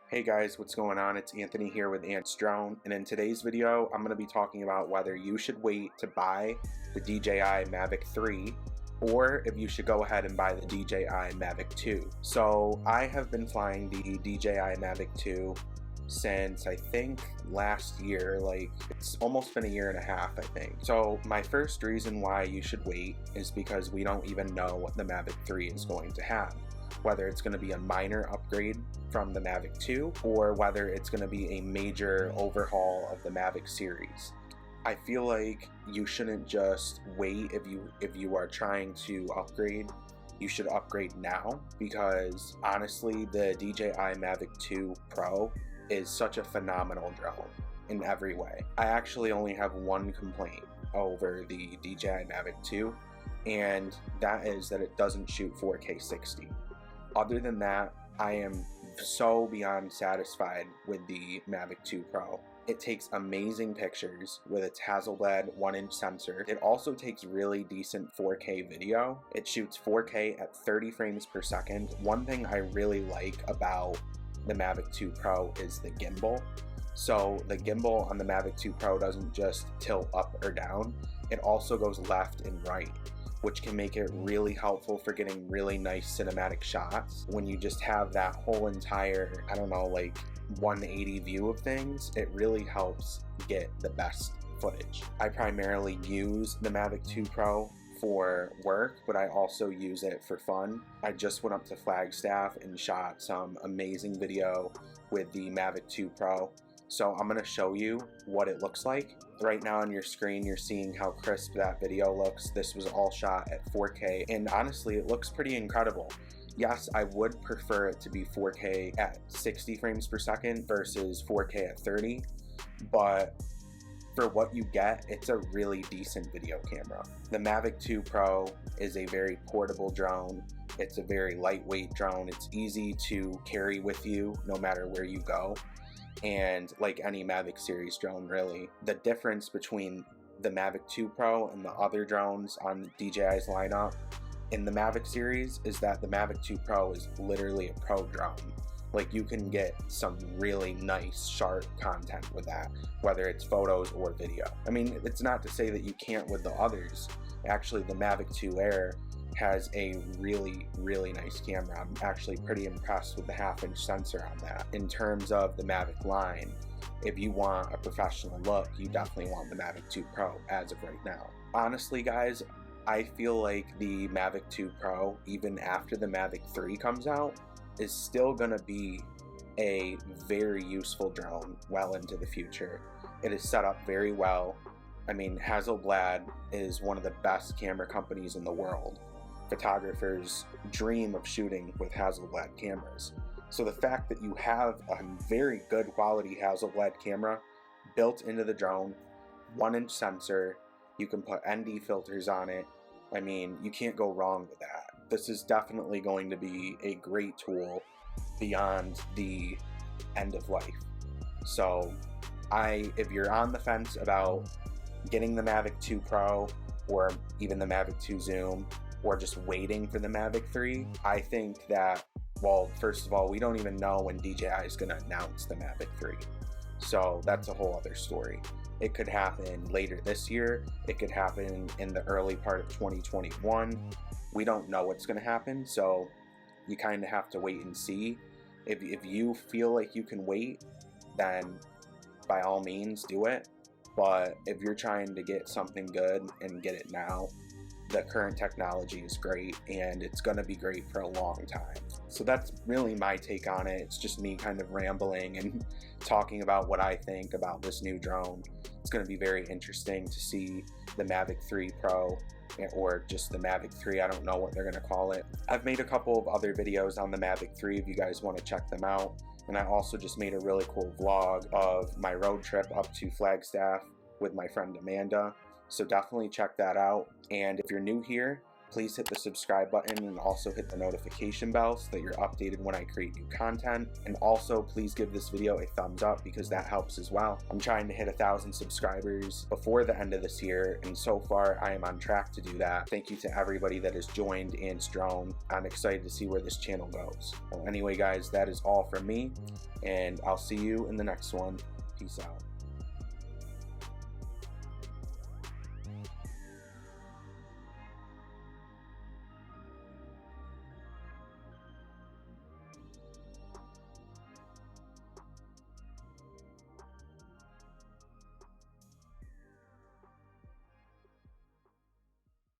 Hey guys, what's going on? It's Anthony here with Ant's Drone, and in today's video I'm going to be talking about whether you should wait to buy the DJI Mavic 3 or if you should go ahead and buy the DJI Mavic 2. So I have been flying the DJI Mavic 2 since I think last year, like it's almost been a year and a half I think. So my first reason why you should wait is because we don't even know what the Mavic 3 is going to have. Whether it's going to be a minor upgrade from the Mavic 2 or whether it's going to be a major overhaul of the Mavic series. I feel like you shouldn't just wait if you are trying to upgrade. You should upgrade now because honestly the DJI Mavic 2 Pro is such a phenomenal drone in every way. I actually only have one complaint over the DJI Mavic 2, and that is that it doesn't shoot 4K 60. Other than that, I am so beyond satisfied with the Mavic 2 Pro. It takes amazing pictures with its Hasselblad 1-inch sensor. It also takes really decent 4K video. It shoots 4K at 30 frames per second. One thing I really like about the Mavic 2 Pro is the gimbal. So the gimbal on the Mavic 2 Pro doesn't just tilt up or down, it also goes left and right, which can make it really helpful for getting really nice cinematic shots. When you just have that whole entire, I don't know, like 180 view of things, it really helps get the best footage. I primarily use the Mavic 2 Pro for work, but I also use it for fun. I just went up to Flagstaff and shot some amazing video with the Mavic 2 Pro. So I'm going to show you what it looks like. Right now on your screen you're seeing how crisp that video looks. This was all shot at 4K and honestly it looks pretty incredible. Yes, I would prefer it to be 4K at 60 frames per second versus 4K at 30, but for what you get, it's a really decent video camera. The Mavic 2 Pro is a very portable drone. It's a very lightweight drone. It's easy to carry with you no matter where you go. And like any Mavic series drone really, the difference between the Mavic 2 Pro and the other drones on DJI's lineup in the Mavic series is that the Mavic 2 Pro is literally a pro drone. Like you can get some really nice sharp content with that, whether it's photos or video. I mean, it's not to say that you can't with the others. Actually, the Mavic 2 Air has a really nice camera. I'm actually pretty impressed with the 1/2-inch sensor on that. In terms of the Mavic line, if you want a professional look, you definitely want the Mavic 2 Pro as of right now. Honestly guys, I feel like the Mavic 2 Pro, even after the Mavic 3 comes out, is still gonna be a very useful drone well into the future. It is set up very well. I mean, Hasselblad is one of the best camera companies in the world. Photographers dream of shooting with Hasselblad cameras. So the fact that you have a very good quality Hasselblad camera built into the drone, 1-inch sensor, you can put ND filters on it. I mean, you can't go wrong with that. This is definitely going to be a great tool beyond the end of life. So if you're on the fence about getting the Mavic 2 Pro or even the Mavic 2 Zoom, or just waiting for the Mavic 3, I think that, well, first of all, we don't even know when DJI is going to announce the Mavic 3. So that's a whole other story. It could happen later this year. It could happen in the early part of 2021. We don't know what's going to happen, so you kind of have to wait and see. If you feel like you can wait, then by all means do it. But if you're trying to get something good and get it now, the current technology is great and it's going to be great for a long time. So that's really my take on it. It's just me kind of rambling and talking about what I think about this new drone. It's going to be very interesting to see the Mavic 3 Pro or just the Mavic 3. I don't know what they're going to call it. I've made a couple of other videos on the Mavic 3 if you guys want to check them out. And I also just made a really cool vlog of my road trip up to Flagstaff with my friend Amanda. So definitely check that out. And if you're new here, Please hit the subscribe button and also hit the notification bell so that you're updated when I create new content. And also please give this video a thumbs up because that helps as well. I'm trying to hit 1,000 subscribers before the end of this year, and so far I am on track to do that. Thank you to everybody that has joined and grown. I'm excited to see where this channel goes. Well, anyway guys, that is all from me, and I'll see you in the next one. Peace out.